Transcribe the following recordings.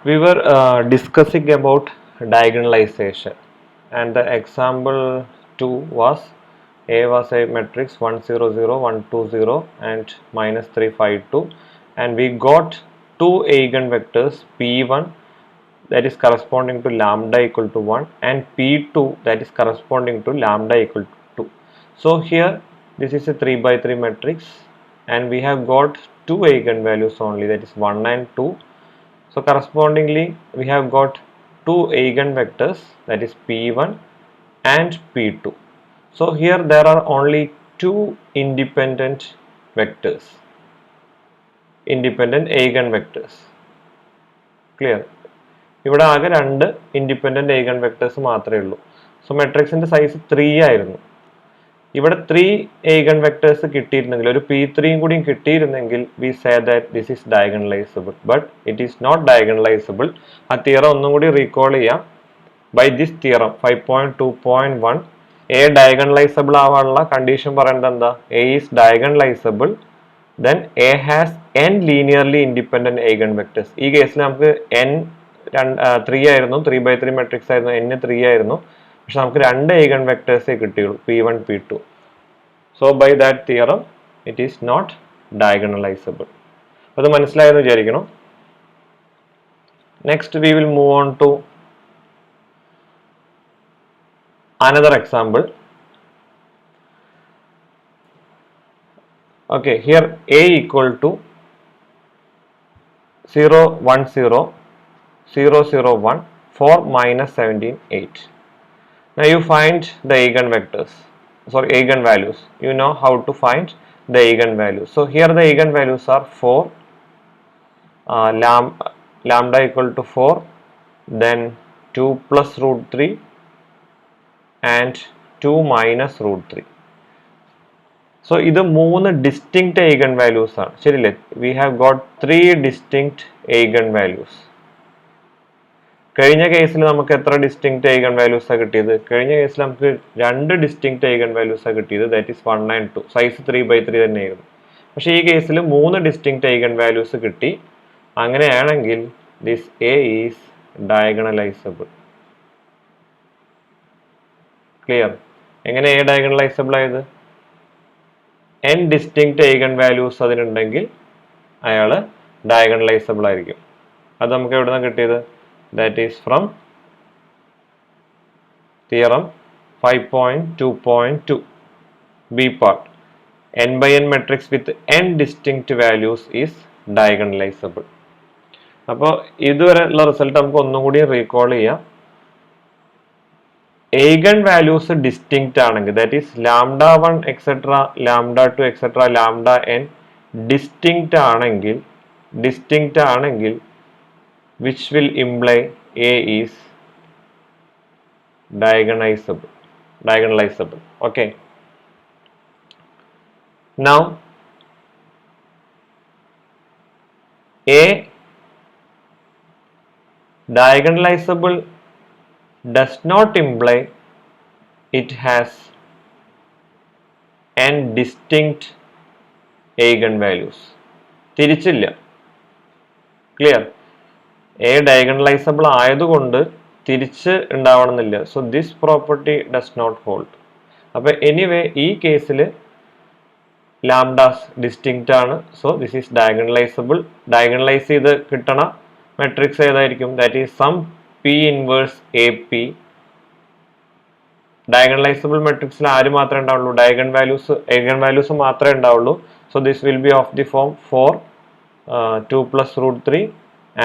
We were discussing about diagonalization, and the example 2 was A was a matrix 1 0 0 1 2 0 and minus 3 5 2, and we got two eigenvectors p1 that is corresponding to lambda equal to 1 and p2 that is corresponding to lambda equal to 2. So here this is a 3 by 3 matrix and we have got two eigenvalues only, that is 1 and 2. So correspondingly we have got two eigenvectors, that is p1 and p2. So here there are only two independent vectors, independent eigenvectors. Clear? ഇവിടെ ആകെ രണ്ട് independent eigen vectors മാത്രമേ ഉള്ളൂ. So മെട്രിക്സിന്റെ size 3 ആയിരുന്നു. ഇവിടെ 3 eigen vectors കിട്ടിയിരുന്നെങ്കിൽ ഒരു p3 കൂടി കിട്ടിയിരുന്നെങ്കിൽ we say that this is diagonalizable, but it is not diagonalizable. ആ തിയറം ഒന്നും കൂടി റീകോൾ ചെയ്യാം. By this theorem 5.2.1 a diagonalizable ആവാനുള്ള കണ്ടീഷൻ പറയുന്നത് എന്താ? A is diagonalizable, then A has n linearly independent eigen vectors. ഈ കേസിൽ നമുക്ക് n 3 ആയിരുന്നു, 3 by 3 മെട്രിക്സ് ആയിരുന്നു, n 3 ആയിരുന്നു, പക്ഷെ നമുക്ക് രണ്ട് eigen vectors കിട്ടിയുള്ളൂ, p1 p2. So by that theorem it is not diagonalizable. അത് മനസ്സിലായെന്ന് വിചാരിക്കുന്നു. Next we will move on to another example. Okay, here A equal to 0 1 0 0 0 1 4 minus 17 8. Now you find the eigenvectors, sorry eigenvalues. You know how to find the eigenvalues. So here the eigenvalues are 4, lambda equal to 4, then 2 plus root 3 and 2 minus root 3. So ഇത് മൂന്ന് distinct eigenvalues ആണ്, ശരിയല്ലേ? We have got 3 distinct eigenvalues. കഴിഞ്ഞ കേസിൽ നമുക്ക് എത്ര distinct eigen values ആ കിട്ടിയത്? കഴിഞ്ഞ കേസിൽ നമുക്ക് രണ്ട് ഡിസ്റ്റിങ്ക്റ്റ് eigen values ആ കിട്ടിയത്, that is 1 and 2. Size 3 by 3 തന്നെയായിരുന്നു. പക്ഷേ ഈ കേസിൽ മൂന്ന് ഡിസ്റ്റിങ്ക്റ്റ് eigen values കിട്ടി. അങ്ങനെയാണെങ്കിൽ this A is diagonalizable. Clear? എങ്ങനെ A diagonalizable ആയത്? n ഡിസ്റ്റിങ്ക്റ്റ് eigen values അതിനുണ്ടെങ്കിൽ അയാൾ diagonalizable ആയിരിക്കും. അത് നമുക്ക് എവിടെ നിന്നാണ് കിട്ടിയത്? That is from theorem 5.2.2 B part. N by n matrix with n distinct values is diagonalizable. അപ്പോൾ ഇതുവരെയുള്ള റിസൾട്ട് നമുക്ക് ഒന്നും കൂടി റീകോൾ ചെയ്യാം. eigen values distinct ആണെങ്കിൽ, that is lambda 1 etc lambda 2 etc lambda n distinct ആണെങ്കിൽ which will imply A is diagonalizable. Okay, now A diagonalizable does not imply it has n distinct eigenvalues. തിരിച്ചില്ല. Clear? A diagonalizable ആയതുകൊണ്ട് തിരിച്ച് ഉണ്ടാവണമെന്നില്ല. So this property does not hold. അപ്പോൾ anyway ഈ കേസിൽ lambdas distinct ആണ്. So this is diagonalizable. Diagonalize ചെയ്ത് കിട്ടണ മെട്രിക്സ് ഏതായിരിക്കും? That is some P inverse A P. Diagonalizable മെട്രിക്സിൽ ആര് മാത്രമേ ഉണ്ടാവുള്ളൂ? eigen values മാത്രമേ ഉണ്ടാവുള്ളൂ. So this will be of the form 4 2 plus root 3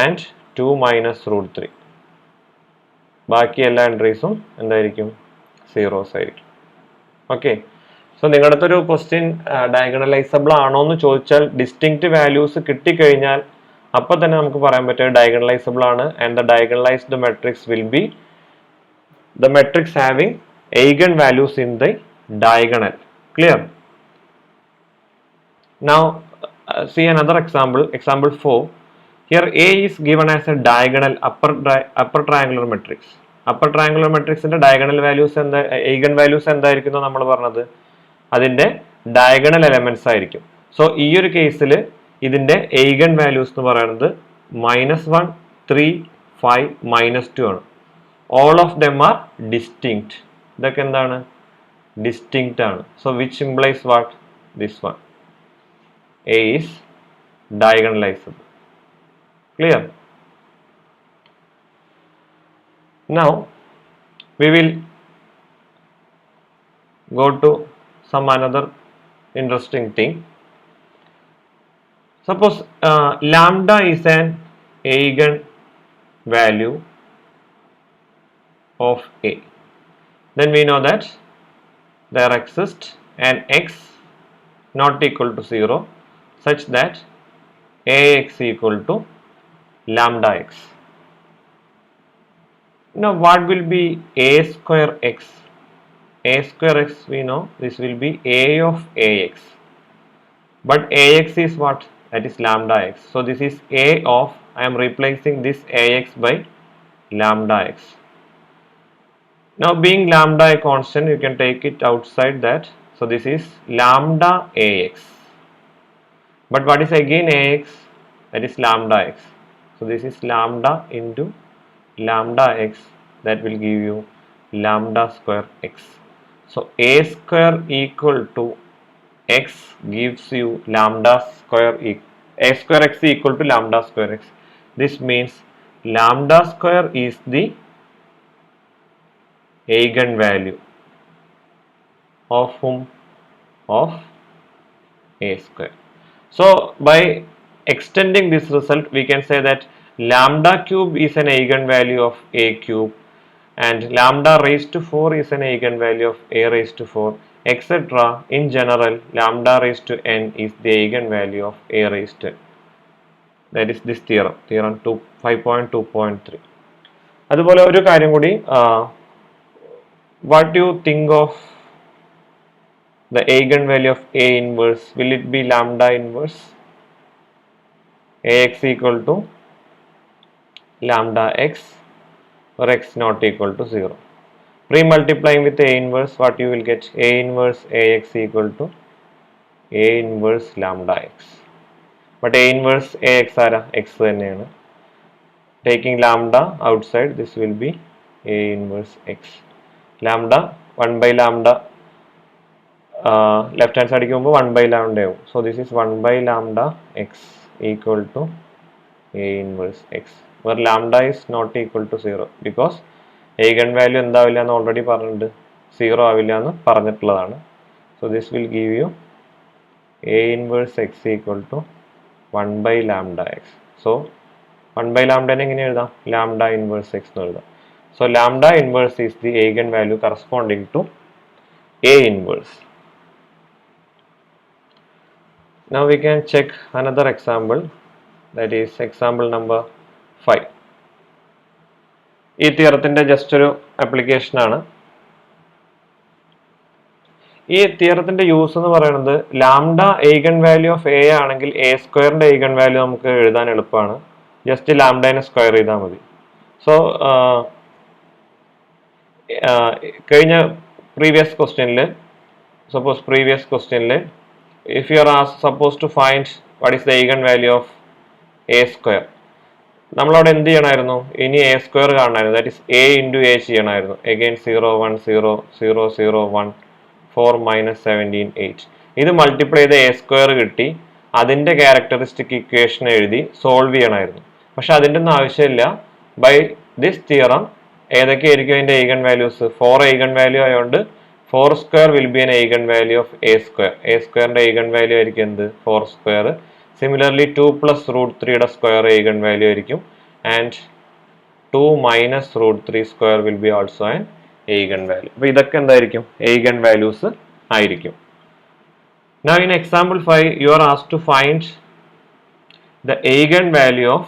and 2 minus root 3. ബാക്കി എല്ലാ എൻട്രീസും എന്തായിരിക്കും? സീറോസ് ആയിരിക്കും. ഓക്കെ, സോ നിങ്ങളുടെ ഒരു ക്വസ്റ്റ്യൻ ഡയഗണലൈസബിൾ ആണോ എന്ന് ചോദിച്ചാൽ ഡിസ്റ്റിങ്ക്റ്റ് വാല്യൂസ് കിട്ടിക്കഴിഞ്ഞാൽ അപ്പോൾ തന്നെ നമുക്ക് പറയാൻ പറ്റുക ഡയഗണലൈസബിൾ ആണ്. And the diagonalized matrix will be the matrix having eigen values in the diagonal. Clear? Now see another example, example 4. Here A is given as a diagonal upper triangular matrix. Upper triangular matrix ന്റെ diagonal values എന്താ, eigen values എന്തായിരിക്കും നമ്മൾ പറഞ്ഞത്? അതിന്റെ diagonal elements ആയിരിക്കും. So ഈ ഒരു കേസിൽ ഇതിന്റെ eigen values എന്ന് പറയുന്നത് -1, 3, 5, -2 ആണ്. All of them are distinct. ഇതൊക്കെ എന്താണ്? Distinct ആണ്. So which implies what? This one. A is diagonalizable. Clear? Now we will go to some another interesting thing. Suppose lambda is an eigen value of A. Then we know that there exists an x not equal to 0 such that Ax equal to lambda x. Now what will be A square x? A square x, we know this will be A of Ax. But Ax is what? That is lambda x. So this is A of, I am replacing this Ax by lambda x. Now being lambda a constant, you can take it outside that. So this is lambda Ax. But what is again Ax? That is lambda x. So this is lambda into lambda x. That will give you lambda square x. So A square equal to x gives you lambda square A square x equal to lambda square x. This means lambda square is the eigenvalue of whom? Of A square. So by extending this result, we can say that lambda cube is an eigenvalue of A cube and lambda raised to 4 is an eigenvalue of A raised to 4, etc. In general, lambda raised to n is the eigenvalue of A raised to n. That is this theorem, theorem 5.2.3. അതുപോലെ ഒരു കാര്യം കൂടി, what do you think of the eigenvalue of A inverse? Will it be lambda inverse? Ax equal to lambda x or x not equal to 0. Pre-multiplying with A inverse, what you will get? A inverse Ax equal to A inverse lambda x. But A inverse Ax are x തന്നെയാണ്. Taking lambda outside, this will be A inverse x. Lambda 1 by lambda left hand side 1 by lambda. So this is 1 by lambda x equal to A inverse x, where lambda is not equal to 0 because eigenvalue എന്താവില്ല എന്ന് already പറഞ്ഞിട്ടുണ്ട്, 0 ആവില്ല എന്ന് പറഞ്ഞിട്ടുള്ളതാണ്. So this will give you A inverse x equal to 1 by lambda x. So 1 by lambda എങ്ങനെ എഴുതാം? Lambda inverse x എന്ന് എഴുതാം. So lambda inverse is the eigenvalue corresponding to A inverse. Now we can check another example, that is example number 5. ഈ തിയറത്തിന്റെ just ഒരു application ആണ്. ഈ തിയറത്തിന്റെ use എന്ന് പറയുന്നത് lambda eigen value of A ആണെങ്കിൽ A സ്ക്വയറിന്റെ eigen വാല്യൂ നമുക്ക് എഴുതാൻ എളുപ്പമാണ്. ജസ്റ്റ് ലാംഡനെ സ്ക്വയർ ചെയ്താൽ മതി. സോ കഴിഞ്ഞ പ്രീവിയസ് ക്വസ്റ്റ്യനിൽ if you are supposed to find what is the eigen value of a square, നമ്മളവിടെ എന്ത് ചെയ്യണമായിരുന്നു? ഇനി എ സ്ക്വയർ കാണണമായിരുന്നു. That is A into A ചെയ്യണമായിരുന്നു. അഗെയിൻ 0 1 0 0 0 1 4 -17 8. ഇത് മൾട്ടിപ്ലൈ ചെയ്ത് എ സ്ക്വയർ കിട്ടി. അതിൻ്റെ ക്യാരക്ടറിസ്റ്റിക് ഇക്വേഷൻ എഴുതി സോൾവ് ചെയ്യണമായിരുന്നു. പക്ഷെ അതിൻ്റെ ഒന്നും ആവശ്യമില്ല. ബൈ ദിസ് തിയറം ഏതൊക്കെയായിരിക്കും അതിൻ്റെ eigen വാല്യൂസ്? 4 eigen വാല്യൂ ആയതുകൊണ്ട് 4 square will be an eigen value of a square. A square eigen value ആയിരിക്കും എന്ത്? 4 square. Similarly 2 plus root 3 യുടെ square eigen value ആയിരിക്കും and 2 minus root 3 square will be also an eigen value. അപ്പോൾ ഇതൊക്കെ എന്തായിരിക്കും? Eigen values ആയിരിക്കും. Now in example 5 you are asked to find the eigen value of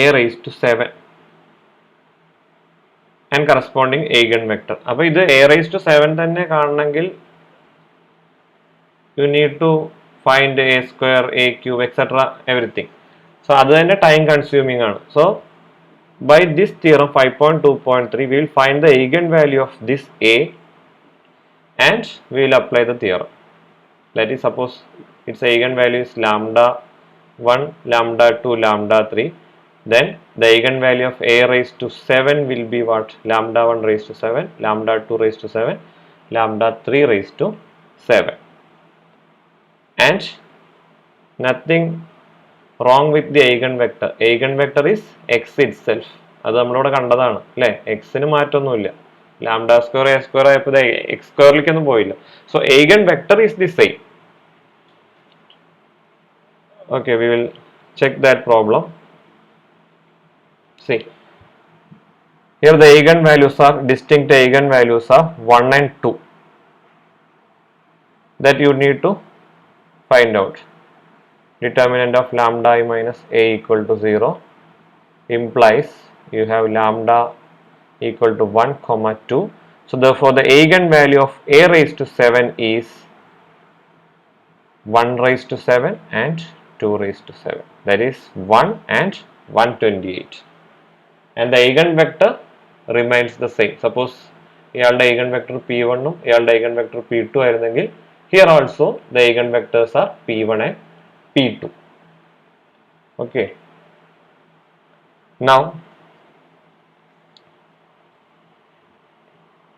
a raised to 7 and corresponding eigenvector. അപ്പോൾ ഇത് a raised to 7 തന്നെ കാണണമെങ്കിൽ you need to find a square, a cube, etc. everything. So അത് തന്നെ time consuming ആണ്. So by this theorem 5.2.3 we will find the eigenvalue of this a and we will apply the theorem. Let us suppose its eigenvalue is lambda 1, lambda 2, lambda 3. Then the eigenvalue of a raised to 7 will be what? Lambda 1 raised to 7, lambda 2 raised to 7, lambda 3 raised to 7. And nothing wrong with the eigenvector. Eigenvector is x itself. അത് നമ്മളിവിടെ കണ്ടതാണ് അല്ലേ? എക്സിന് മാറ്റമൊന്നുമില്ല. Lambda square A square ആയപ്പോൾ X സ്ക്വയറിലേക്കൊന്നും പോയില്ല. So eigen vector is the same. Okay, we will check that problem. See, here the eigenvalues are distinct eigenvalues are 1 and 2 that you need to find out. Determinant of lambda I minus a equal to 0 implies you have lambda equal to 1 comma 2. So therefore the eigenvalue of a raised to 7 is 1 raised to 7 and 2 raised to 7. That is 1 and 128. And the eigenvector remains the same. Suppose ഇയാളുടെ eigenvector p1 ഉം ഇയാളുടെ eigenvector p2 ആയിരുന്നെങ്കിൽ here also the eigenvectors are p1 and p2. Okay. Now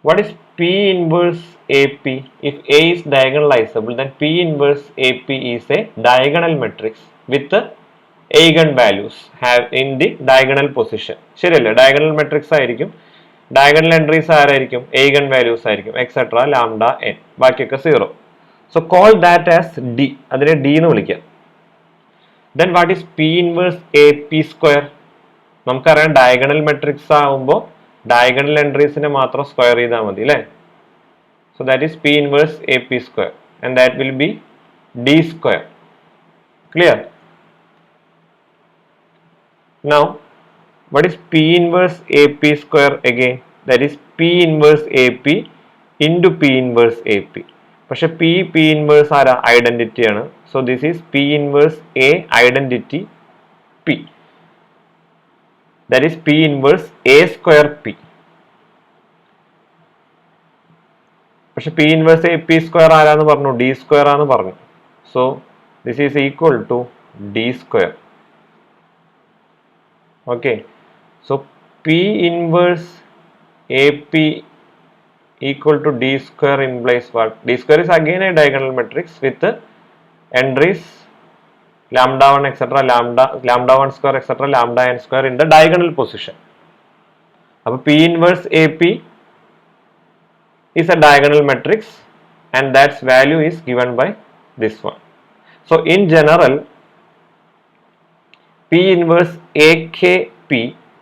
what is P inverse AP? If A is diagonalizable, then P inverse AP is a diagonal matrix with the eigenvalues have in the diagonal position. ശരിയല്ലേ? Diagonal matrix ആയിരിക്കും. Diagonal entries ആരായിരിക്കും? Eigenvalues ആയിരിക്കും. Etc. Lambda n. ബാക്കിയൊക്കെ 0. So call that as D. അതിനെ D എന്ന് വിളിക്കാം. Then what is P inverse AP square? നമുക്കറിയാം diagonal matrix ആവുമ്പോൾ diagonal entries നെ മാത്രം സ്ക്വയർ ചെയ്താൽ മതി അല്ലേ? So that is P inverse AP square and that will be D square. Clear? Now what is P inverse AP square again? That is P inverse AP into P inverse AP. പക്ഷെ P inverse ആരാ? Identity ആണ്. So this is P inverse A identity P. That is P inverse A square P. പക്ഷെ P inverse AP square ആരാന്ന് പറഞ്ഞു? D square ആന്ന് പറഞ്ഞു. So this is equal to D square. Okay. So P inverse AP equal to D square implies what? D square is again a diagonal matrix with entries lambda 1 etc. lambda 1 square etc. lambda n square in the diagonal position. അപ്പോൾ P inverse AP is a diagonal matrix and that's value is given by this one. So in general P inverse AKP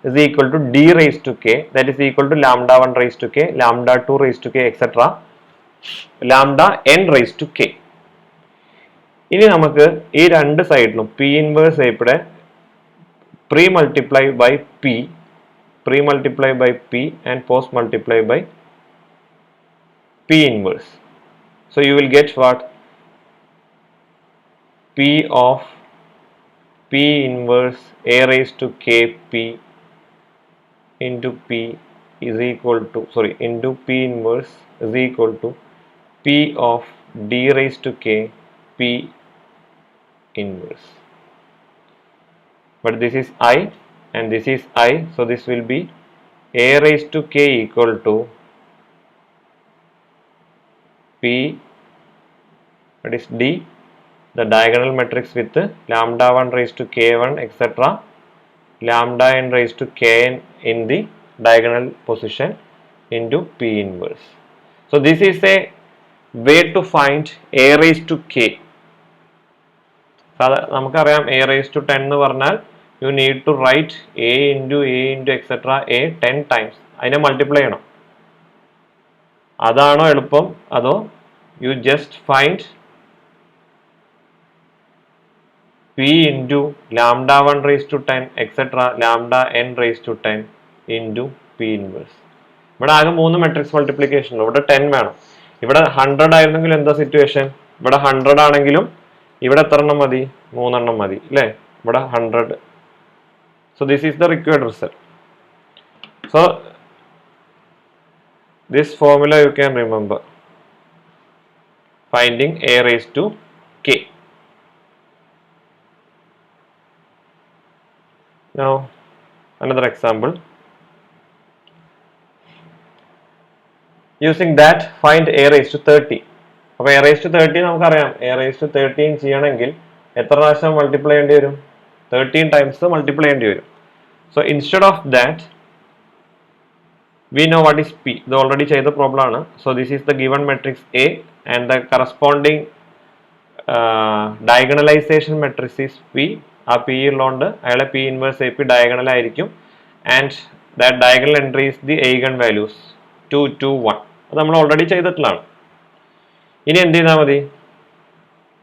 is equal to D raised to K, that is equal to lambda 1 raised to K, lambda 2 raised to K etc. lambda n raised to K. ഇനി നമുക്ക് ഈ രണ്ട് സൈഡിലും P inverse ഇവിടെ pre multiply by P and post multiply by P inverse. So you will get what? P of P inverse A raised to KP into P is equal to into P inverse is equal to P of D raised to K P inverse. But this is I and this is I, so this will be A raised to K equal to P, that is D, the diagonal matrix with lambda 1 raised to K1 etc. lambda n raised to Kn in the diagonal position into P inverse. So this is a way to find A raised to K. നമുക്കറിയാം A raised to 10 എന്ന് പറഞ്ഞാൽ you need to write A into etc. A 10 times. അതിനെ multiply ചെയ്യണം. അതാണോ എളുപ്പം അതോ you just find P into lambda 1 raised to 10 etc. lambda n raised to 10 into P inverse. ഇവിടെ ആകെ 3 മെട്രിക്സ് മൾട്ടിപ്ലിക്കേഷൻ ഉണ്ട്. ഇവിടെ 10 വേണം. ഇവിടെ 100 ആയിരുന്നെങ്കിൽ എന്താ സിറ്റുവേഷൻ? ഇവിടെ 100 ആണെങ്കിലും ഇവിടെ എത്ര എണ്ണം മതി? 3 എണ്ണം മതി അല്ലേ? ഇവിടെ 100. So this is the required result. So this formula you can remember. Finding A raised to K. Now another example. Using that, find a raised to 30. അപ്പോൾ a raised to 30 നമുക്കറിയാം. a raised to 13 ചെയ്യണമെങ്കിൽ എത്ര പ്രാവശ്യം multiply ചെയ്യേണ്ടി വരും? 13 times multiply ചെയ്യേണ്ടി വരും. So instead of that, we know what is p. ഇത് ഓൾറെഡി ചെയ്ത പ്രോബ്ലം ആണ്. So this is the given matrix A and the corresponding diagonalization matrix is P. ആ P ഉള്ളതുകൊണ്ട് അയാളെ P inverse AP diagonal ആയിരിക്കും. And that diagonal entry is the eigen values 2, 2, 1. അത് നമ്മൾ already ചെയ്തിട്ടുള്ളതാണ്. ഇനി എന്ത് ചെയ്താൽ മതി?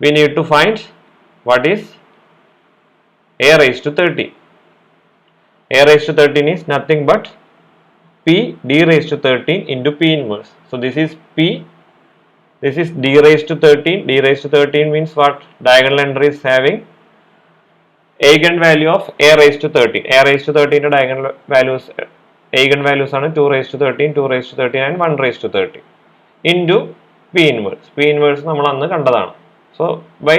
We need to find what is a raised to 13. a raised to 13 is nothing but p d raised to 13 into p inverse. So this is p, this is d raised to 13. d raised to 13 means what? Diagonal entry is having eigenvalue of a raised to 13. a raised to 13 ന്റെ diagonal values, eigenvalues ആണ് 2 raised to 13, 2 raised to 13 and 1 raised to 13 into p inverse. p inverse നമ്മൾ അന്ന് കണ്ടതാണ്. So by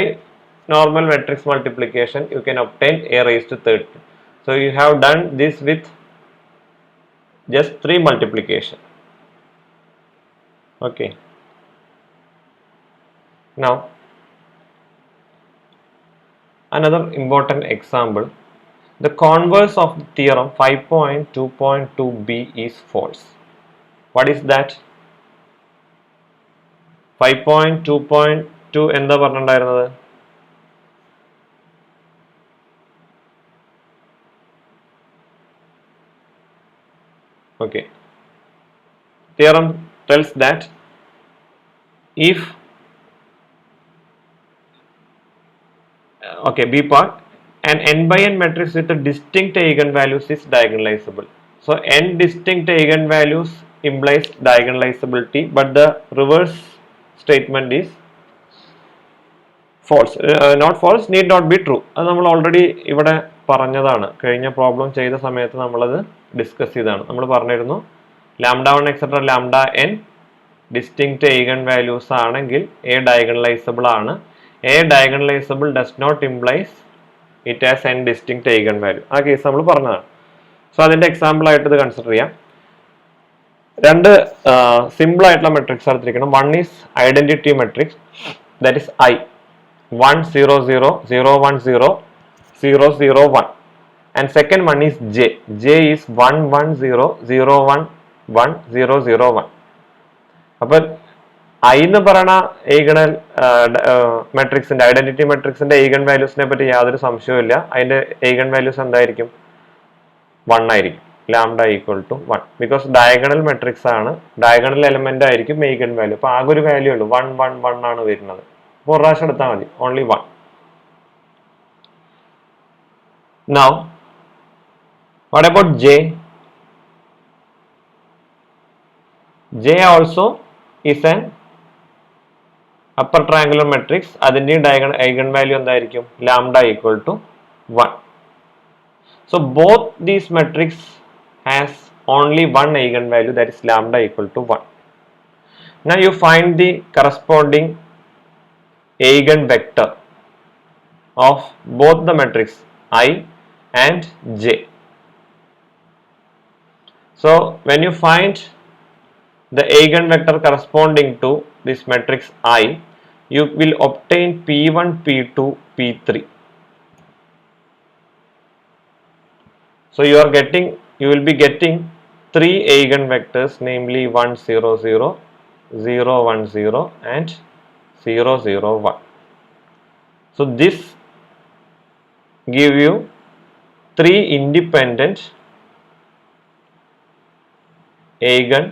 normal matrix multiplication you can obtain a raised to 13. So you have done this with just 3 multiplication. Okay. Now another important example. The converse of the theorem 5.2.2b is false. What is that? 5.2.2 എന്താ പറഞ്ഞിട്ടുണ്ടായിരുന്നത്? Okay. Theorem tells that if B part, an n by n matrix with a distinct eigenvalues is diagonalizable. So n distinct eigenvalues implies diagonalizability, but the reverse statement is false. Not false, need not be true. അത് നമ്മൾ already ഇവിടെ പറഞ്ഞതാണ്. കഴിഞ്ഞ problem ചെയ്ത സമയത്ത് നമ്മളത് discuss ചെയ്തതാണ്. നമ്മൾ പറഞ്ഞിരുന്നു lambda 1 etcetera lambda n distinct eigen values ആണെങ്കിൽ a diagonalizable ആണ്. a diagonalizable does not implies it has n distinct eigen value. ആ കേസ് നമ്മൾ പറഞ്ഞതാണ്. സോ അതിന്റെ എക്സാമ്പിൾ ആയിട്ട് ഇത് കൺസിഡർ ചെയ്യാം. രണ്ട് സിമ്പിൾ ആയിട്ടുള്ള മെട്രിക്സ് എടുത്തിരിക്കണം. One is identity matrix, that is I 1 0 0 0 1 0 0 0 1, and second one is J is 1 1 0 0 1 1 0 0 1. അപ്പോൾ I എന്ന് പറയുന്ന eigenal മെട്രിക്സിന്റെ ഐഡന്റിറ്റി മെട്രിക്സിന്റെ eigen വാല്യൂസിനെ പറ്റി യാതൊരു സംശയവും ഇല്ല. അതിന്റെ eigen വാല്യൂസ് എന്തായിരിക്കും? 1 ആയിരിക്കും. Lambda equal to 1, because diagonal matrix ആണ്, ഡയഗണൽ എലമെന്റ് ആയിരിക്കും eigen വാല്യൂ. അപ്പോൾ ആകെ ഒരു വാല്യൂ ഉള്ളൂ, 1 1 1 ആണ് വരുന്നത്. അപ്പോൾ ഒരു പ്രാവശ്യം എടുത്താൽ മതി, only 1. Now what about J? J also is an upper triangular matrix. അതിന്റെ eigen value എന്തായിരിക്കും? Lambda equal to 1. So both these matrix has only one eigen value, that is lambda equal to 1. Now you find the corresponding eigen vector of both the matrix I and J. So when you find the eigenvector corresponding to this matrix I, you will obtain P1, P2, P3. So you will be getting 3 eigenvectors, namely 1 0 0, 0 1 0 and 0 0 1. So this give you 3 independent eigen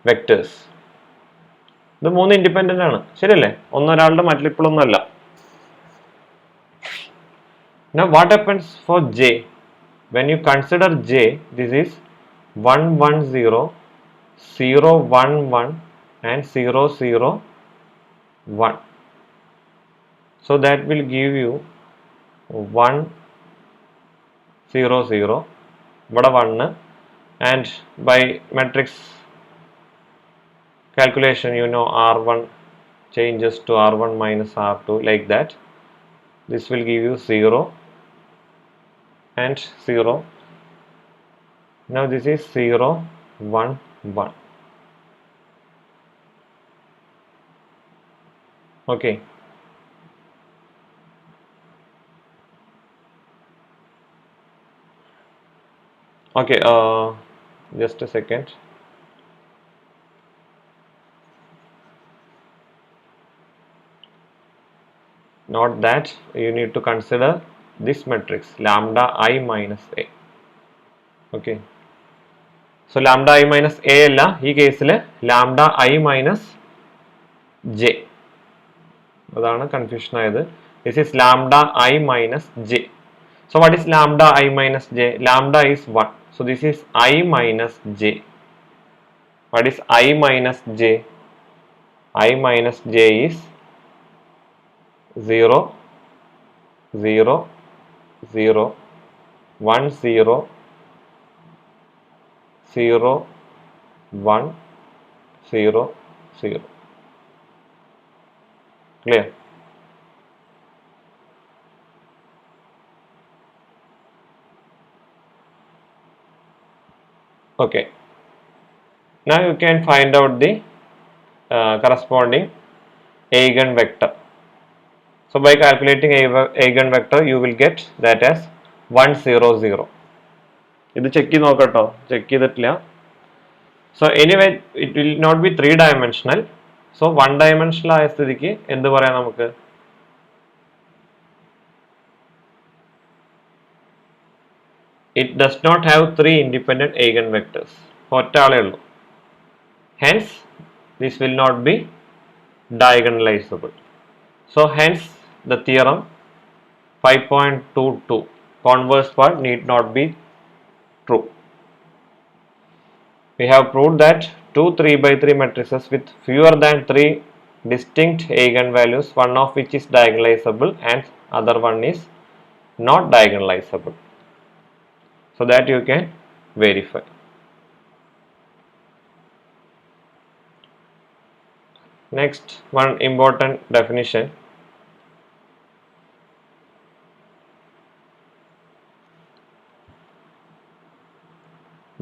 vectors. ഇത് 3 independent ആണ്, ശരിയല്ലേ? ഒന്നൊരാളുടെ മൾട്ടിപ്പിളൊന്നുമല്ല. Now what happens for J? When you consider J, this is 1 1 0, 0 1 1 and 0 0 1. So that will give you 1 0 0, ഇവിടെ 1, and by matrix calculation you know R1 changes to R1 minus R2, like that. This will give you 0 and 0. Now this is 0, 1, 1. Okay. Okay, just a second. Note that you need to consider this matrix lambda I minus a. Okay. So lambda I minus a alla ee case il lambda I minus j. Adana confusion ayathu. This is lambda I minus j. So what is lambda I minus j? Lambda is 1. So this is I minus j. What is I minus j? I minus j is 0, 0, 0, 1, 0, 0, 1, 0, 0. Clear? Okay. Now you can find out the corresponding eigenvector. So by calculating eigenvector, you will get that as 1, 0, 0. ഇത് check ചെയ്ത് നോക്കട്ടോ, check ചെയ്തിട്ടില്ല. So anyway, it will not be 3-dimensional. So 1-dimensional ആയ സ്ഥിതിക്ക് എന്ത് പറയാം നമുക്ക്? It does not have 3 independent eigenvectors. ഒറ്റ ആളേ ഉള്ളൂ. Hence, this will not be diagonalizable. So hence the theorem 5.22 converse part need not be true. We have proved that two 3x3 matrices with fewer than 3 distinct eigenvalues, one of which is diagonalizable and other one is not diagonalizable. So that you can verify. Next, one important definition.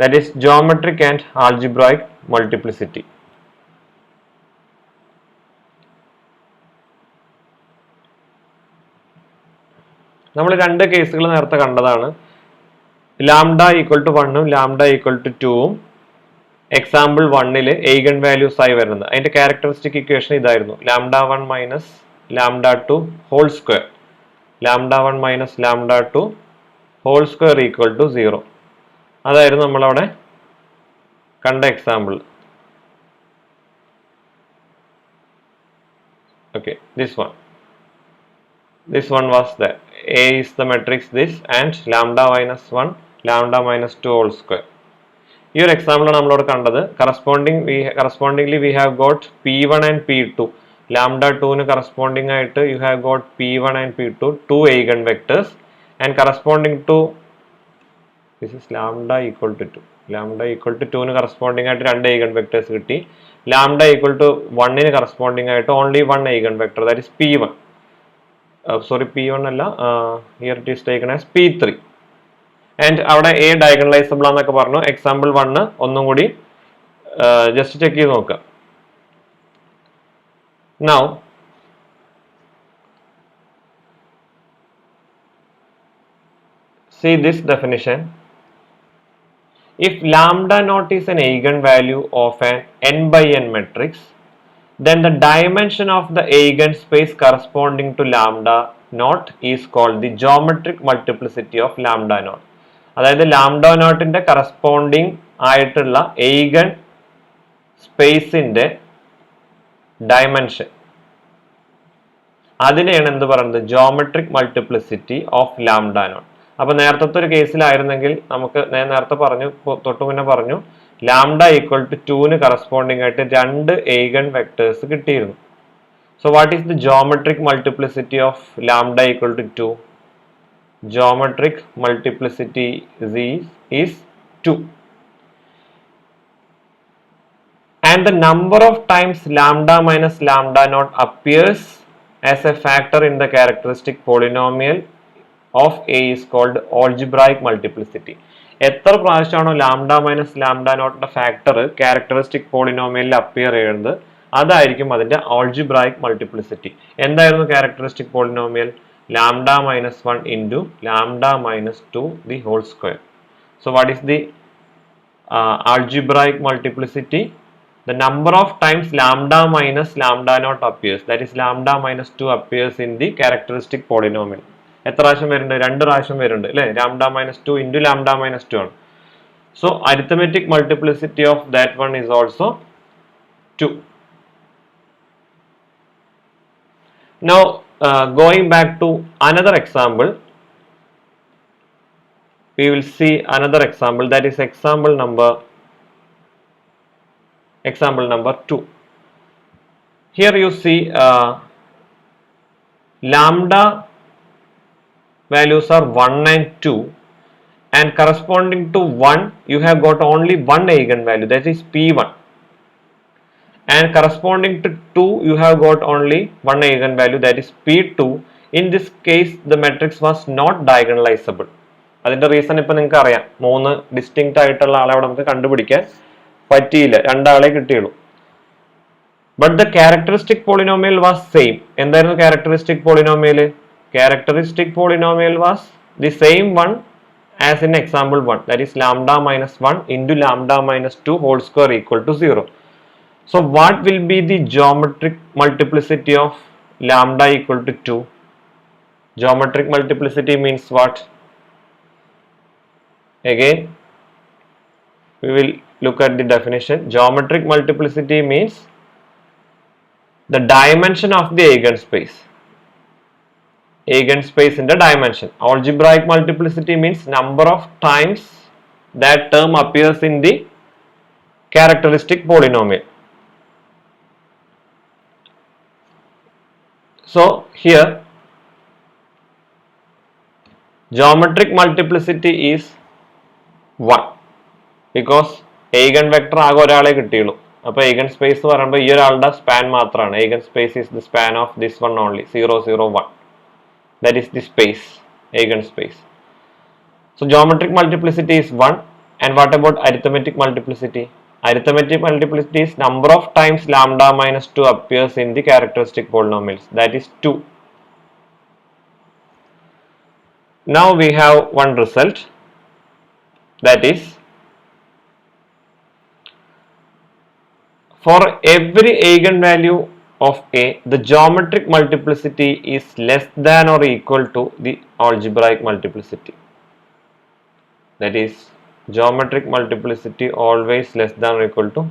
That is geometric and algebraic multiplicity. നമ്മൾ രണ്ട് കേസുകൾ നേരത്തെ കണ്ടതാണ്. Lambda equal to 1ഉം lambda equal to 2ഉം example 1ൽ eigen values ആയി വരുന്നത്. അതിന്റെ ക്യാരക്ടറിസ്റ്റിക് ഇക്വേഷൻ ഇതായിരുന്നു, lambda 1 minus lambda 2 whole square, lambda 1 minus lambda 2 whole square equal to 0. അതായിരുന്നു നമ്മളവിടെ കണ്ട example. Okay, this one was that A is the matrix this and lambda minus 1 lambda minus 2 whole square. ഈ ഒരു example നമ്മളോട് കണ്ടത്. Correspondingly we have got P1 and P2. Lambda 2ന് corresponding ആയിട്ട് you have got P1 and P2, two eigenvectors, and corresponding to this is lambda equal to 2. Lambda equal to 2ന് corresponding ആയിട്ട് രണ്ട് eigenvectors കിട്ടി. Lambda equal to 1ന് corresponding ആയിട്ട് only one eigenvector, that is P1. P1 അല്ല, here it is taken as P3. And അവിടെ A diagonalisable ആണെന്നൊക്കെ പറഞ്ഞു. എക്സാമ്പിൾ 1 ഒന്നും കൂടി ജസ്റ്റ് ചെക്ക് ചെയ്ത് നോക്കുക. Now see this definition. If lambda naught is an eigenvalue of an n by n matrix, then the dimension of the eigenspace corresponding to lambda naught is called the geometric multiplicity of lambda naught. അതായത് lambda നോട്ടിന്റെ corresponding ആയിട്ടുള്ള eigen സ്പേസിന്റെ dimension, അതിനെയാണ് എന്ത് പറയുന്നത്, geometric multiplicity of lambda not. അപ്പൊ നേരത്തെ ഒരു കേസിലായിരുന്നെങ്കിൽ നമുക്ക് നേരത്തെ പറഞ്ഞു, തൊട്ടു മുന്നേ പറഞ്ഞു, ലാംഡ ഈക്വൽ ടു 2ന് കറസ്പോണ്ടിങ് ആയിട്ട് രണ്ട് eigen വെക്ടേഴ്സ് കിട്ടിയിരുന്നു. So what is the geometric multiplicity of lambda equal to 2? Geometric multiplicity is 2. And the number of times lambda minus lambda naught appears as a factor in the characteristic polynomial of A is called algebraic multiplicity. എത്ര പ്രാവശ്യമാണോ lambda minus lambda നോട്ടിന്റെ factor characteristic പോളിനോമിയലിൽ appear ചെയ്യുന്നത് അതായിരിക്കും അതിന്റെ algebraic multiplicity. എന്തായിരുന്നു characteristic polynomial? Lambda minus 1 into lambda minus 2 the whole square. So what is the algebraic multiplicity? The number of times lambda minus lambda naught appears, that is lambda minus 2 appears in the characteristic polynomial. എത്ര പ്രാവശ്യം വരുന്നുണ്ട്? 2 പ്രാവശ്യം വരുന്നുണ്ട് അല്ലേ? Lambda minus 2 into lambda minus 2 ആണ്. So arithmetic multiplicity of that one is also 2. Now going back to another example, we will see another example, that is example number 2. Here you see lambda values are 1 and 2, and corresponding to 1 you have got only one eigenvalue, that is p1, and corresponding to 2 you have got only one eigenvalue, that is p2. In this case the matrix was not diagonalizable. അതിന്റെ reason ഇപ്പൊ നിങ്ങൾക്ക് അറിയാം. 3 distinct ആയിട്ടുള്ള ആളെ അവിടെ നമുക്ക് കണ്ടുപിടിക്കാൻ പറ്റിയില്ല, രണ്ടാളെ കിട്ടിയുള്ളൂ. But the characteristic polynomial was same. എന്തായിരുന്നു characteristic polynomial? Characteristic polynomial was the same one as in example 1, that is lambda minus 1 into lambda minus 2 whole square equal to 0. So what will be the geometric multiplicity of lambda equal to 2? Geometric multiplicity means what? Again we will look at the definition. Geometric multiplicity means the dimension of the eigenspace. Eigenspace in the dimension. Algebraic multiplicity means number of times that term appears in the characteristic polynomial. So here geometric multiplicity is 1 because eigenvector ആകെ ഒരാളെ കിട്ടിയുള്ളൂ. അപ്പോൾ eigen space എന്ന് പറയുമ്പോൾ ഈ ഒരാളുടെ span മാത്രമാണ്. eigen space is the span of this one only, 0 0 1. That is the space, eigen space. So geometric multiplicity is 1. And what about arithmetic multiplicity? Arithmetic multiplicity is number of times lambda minus 2 appears in the characteristic polynomials, that is 2. Now we have one result, that is for every eigenvalue of A, the geometric multiplicity is less than or equal to the algebraic multiplicity. That is geometric multiplicity always less than or equal to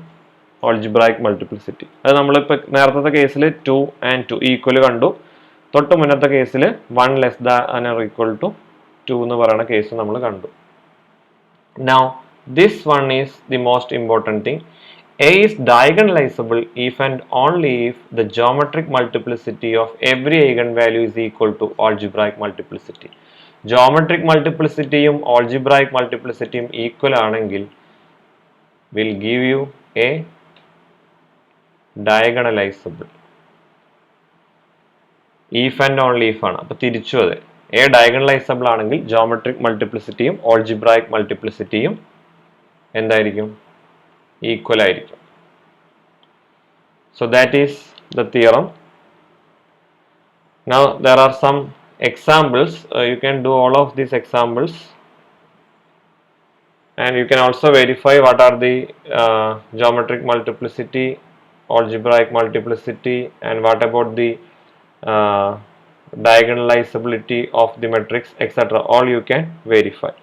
algebraic multiplicity. അത് നമ്മളിപ്പോൾ നേരത്തെ കേസിൽ 2 and 2 equal കണ്ടു. തൊട്ട് മുന്നത്തെ കേസിൽ 1 less than or equal to 2 എന്ന് പറയുന്ന കേസ് നമ്മൾ കണ്ടു. Now this one is the most important thing. A is diagonalizable if and only if the geometric multiplicity of every eigenvalue is equal to algebraic multiplicity. Geometric multiplicity യും algebraic multiplicity യും equal ആണെങ്കിൽ will give you a diagonalizable. If and only if ആണ്. അപ്പോൾ തിരിച്ചു അതെ, A diagonalizable ആണെങ്കിൽ geometric multiplicity യും algebraic multiplicity യും എന്തായിരിക്കും? Equal ആയിരിക്കും. So that is the theorem. Now there are some examples. You can do all of these examples, and you can also verify what are the geometric multiplicity, algebraic multiplicity, and what about the diagonalizability of the matrix, etc. All you can verify.